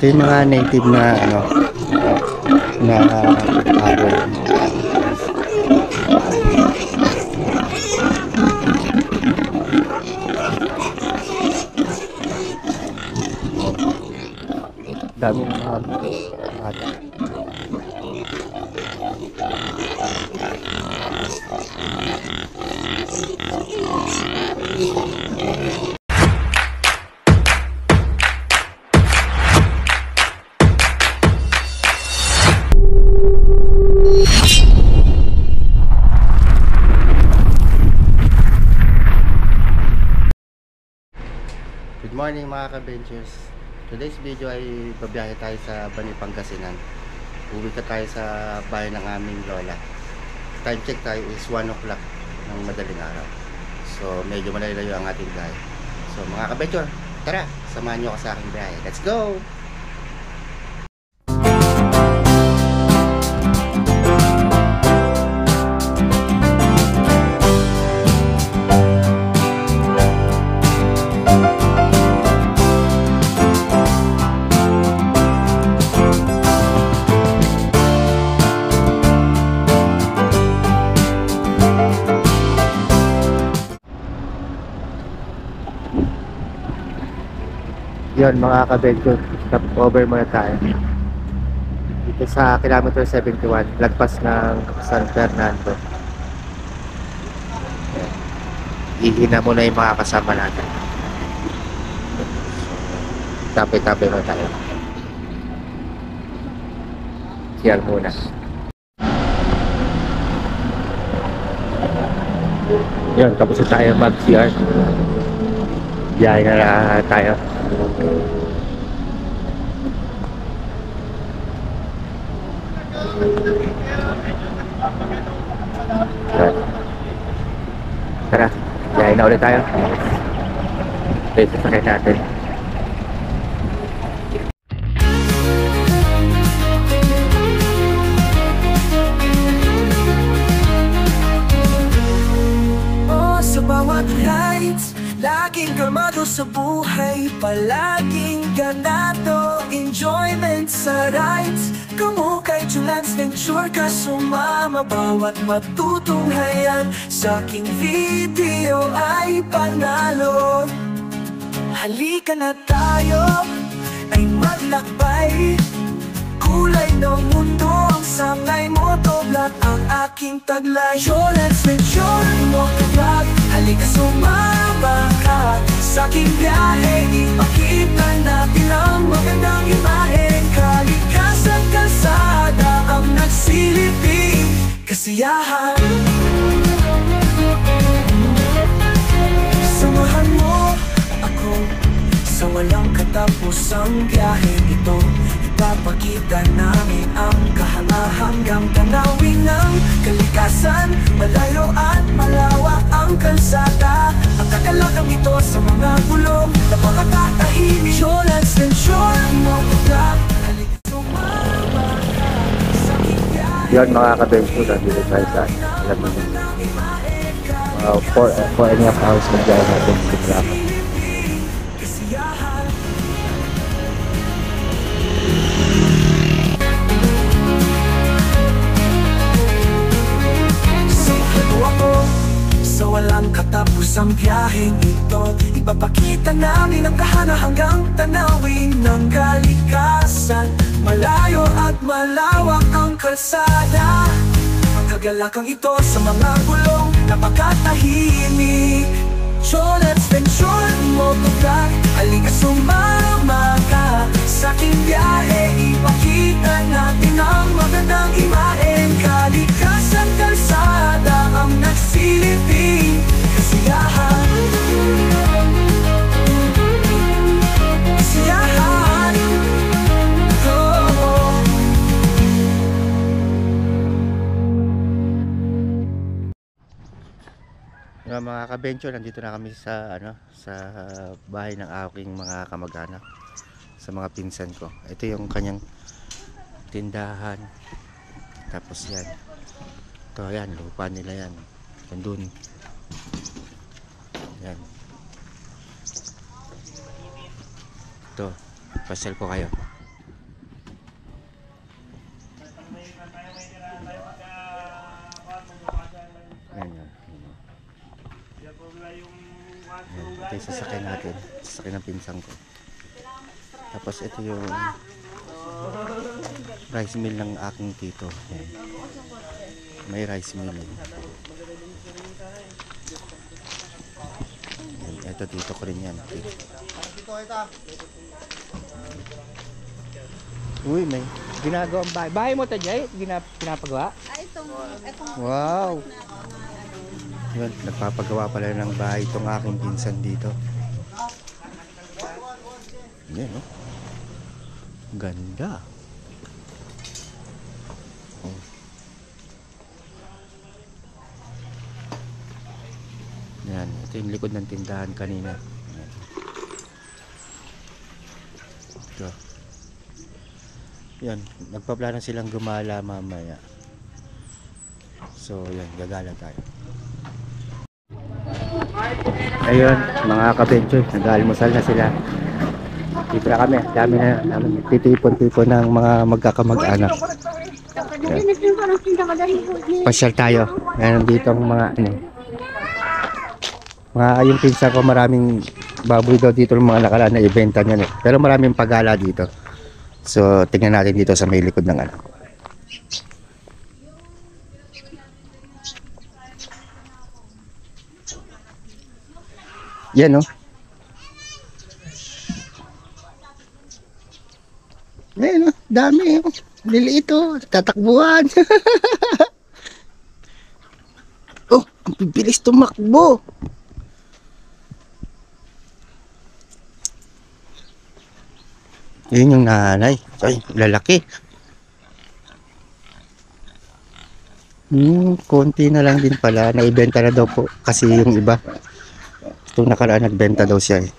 Ito yung mga native na ano na habol. Dami ng mga bata. Good morning mga ka-ventures. Today's video ay babiyahe tayo sa Bani, Pangasinan. Uwi ka tayo sa bahay ng aming lola. Time check tayo is 1 o'clock ng madaling araw. So medyo malayo ang ating biyahe. So mga ka-venture, tara, samahan nyo ako sa aking biyahe. Let's go! Yun mga ka-venture, stop over muna tayo dito sa kilometer 71, lagpas ng San Fernando. Ihina muna yung mga kasama natin. Tapay-tapay muna tayo. CR muna. Yun, tapos na tayo mag-CR. Biyahe na tayo. Tara, biyahe na ulit tayo. Ito yung sasakay natin. Oh, sa bawat heights, laging kalmado sa buhay, palaging ganado, enjoyment sa rides. Kamukay Julans Venture ka sumama, bawat matutunghayan sa aking video ay panalo. Halika na tayo ay maglakbay, kulay ng mundo ang sangay mo, toblat ang aking taglay. Julans Venture Motovlog, halika sumama ka sa aking biyahe, ipakita natin ang magandang imahe. Kalikasan, kalsada ang nagsiliping kasiyahan. Samahan mo ako sa walang katapusang biyahe ito. Ipapakita namin ang kahanga-hanggang tanawin ng kalikasan. Malayo at malawak ang kalsada, ang kakalagang ito sa mga gulong na makakatahimik. Julans Venture Motovlog, halika sumama ka sa aking biyahe. Yun mga ka-venture, dito tayo sa alam mo 4.5 hours na biyahe natin sa Plaka. Sa walang katapusang biyaheng ito, ipapakita namin ang kahanga-hanggang tanawin ng kalikasan. Malayo at malawak ang kalsada, ang kagalakang ito sa mga gulong na makatahimik. Julans Venture Motovlog, halika sumama ka sa aking biyahe, ipakita natin ang magandang imahen. Kalikasan, kalsada ang nagsiliping kasiyahan. Kasiyahan. Oh. Mga ka-venture, nandito na kami sa sa bahay ng aking mga kamag-anak, sa mga pinsan ko. Ito yung kanyang tindahan. Tapos yan. Ito yan, lupa nila yan. Nandun. Yan. Ito, pasyal ko kayo. Yan, ito yung sasakyan natin. Sasakyan ng pinsang ko. Tapos ito yung rice mill ng aking tito. Yan. May rice mill. Yan, ito tito ko rin yan. Uy, may ginagawang bahay. Bahay mo to, Jay? Pinapagawa? Ay, itong Wow! Yun, nagpapagawa pala ng bahay itong aking pinsan dito. Yan, no? Ganda. Oh. Yan, ito yung likod ng tindahan kanina. Yan. Ito. Yan, nagpaplano silang gumala mamaya. So, yan, gagala tayo. Ayun, mga ka-venture, nag-almusal na sila. Dito na kami, dami na namin titipon-tipon ng mga magkakamag-anak. Pasyal tayo. Meron dito ang mga yung pinsa ko, maraming baboy daw dito ng mga nakaraan na ibenta niya. Pero maraming pagala dito. So, tingnan natin dito sa may likod ng Yan, no? Ayan, no? Dami, oh. Liliit, oh. Tatakbuhan. Oh, ang bibilis tumakbo. Yun yung nanay. Ay, lalaki. Konti na lang din pala. Naibenta na daw po kasi yung iba. Itong nakaraan nagbenta daw siya eh.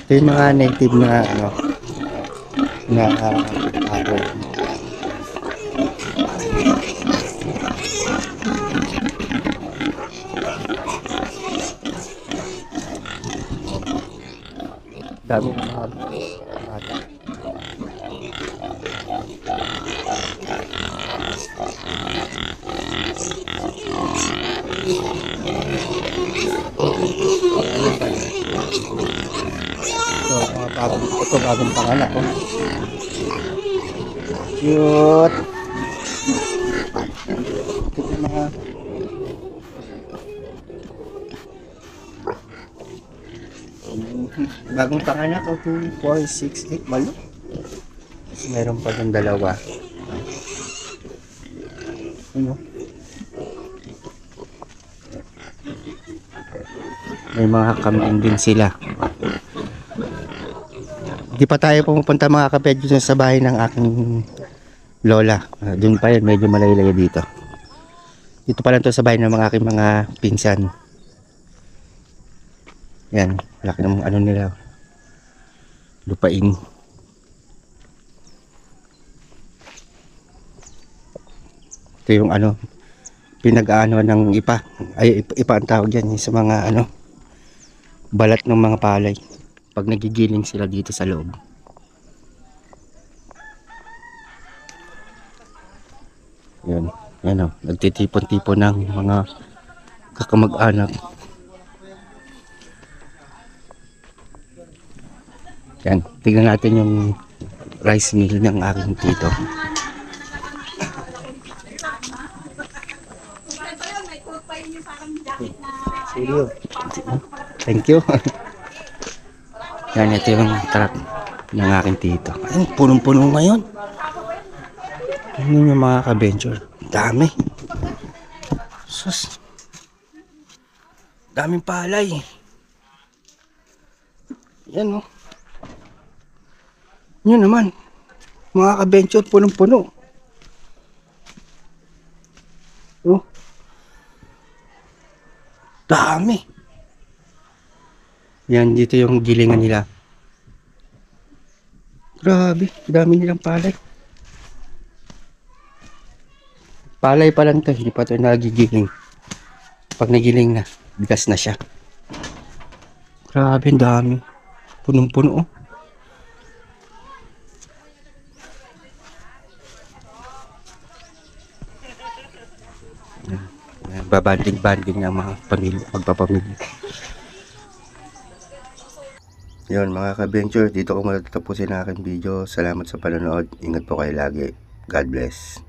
Ito yung mga native na ako. Dami ng mga bata. Ito bagong panganak, oh. Cute. Ito mga bagong panganak, oh. 2, 4, 6, 8 malo. Tapos meron pa dun dalawa. Ano? May mga kambing din sila. Di pa tayo pumupunta mga kapedyo sa bahay ng aking lola. Doon pa yun, medyo malayo-layo dito. Dito pa lang to sa bahay ng mga aking mga pinsan. Yan, laki ng ano nila. Lupain. Ito yung pinag-aano ng ipa. Ay, ipa ang tawag yan sa mga balat ng mga palay. Pag nagigiling sila dito sa loob. Yan, yan o. Nagtitipon-tipon ng mga kakamag-anak. Yan, tignan natin yung rice mill ng aking tito. Thank you. Yan, ito yung truck ng aking tito. Ayun, punong-puno ngayon. Yun yung mga ka-venture. Dami. Sus. Daming palay. Yan, oh. Yun naman. Mga ka-venture, punong-puno. Oh. Dami. Yan, dito yung gilingan nila. Grabe, dami nilang palay. Palay pa lang to, hindi pa to nagigiling. Pag nagiling na, bigas na siya. Grabe, dami. Punong-puno, oh. nagbabanding-banding ng mga pamilya, magpapamilya. Yun mga ka-venture, dito ko matatapusin ang aking video. Salamat sa panonood. Ingat po kayo lagi. God bless.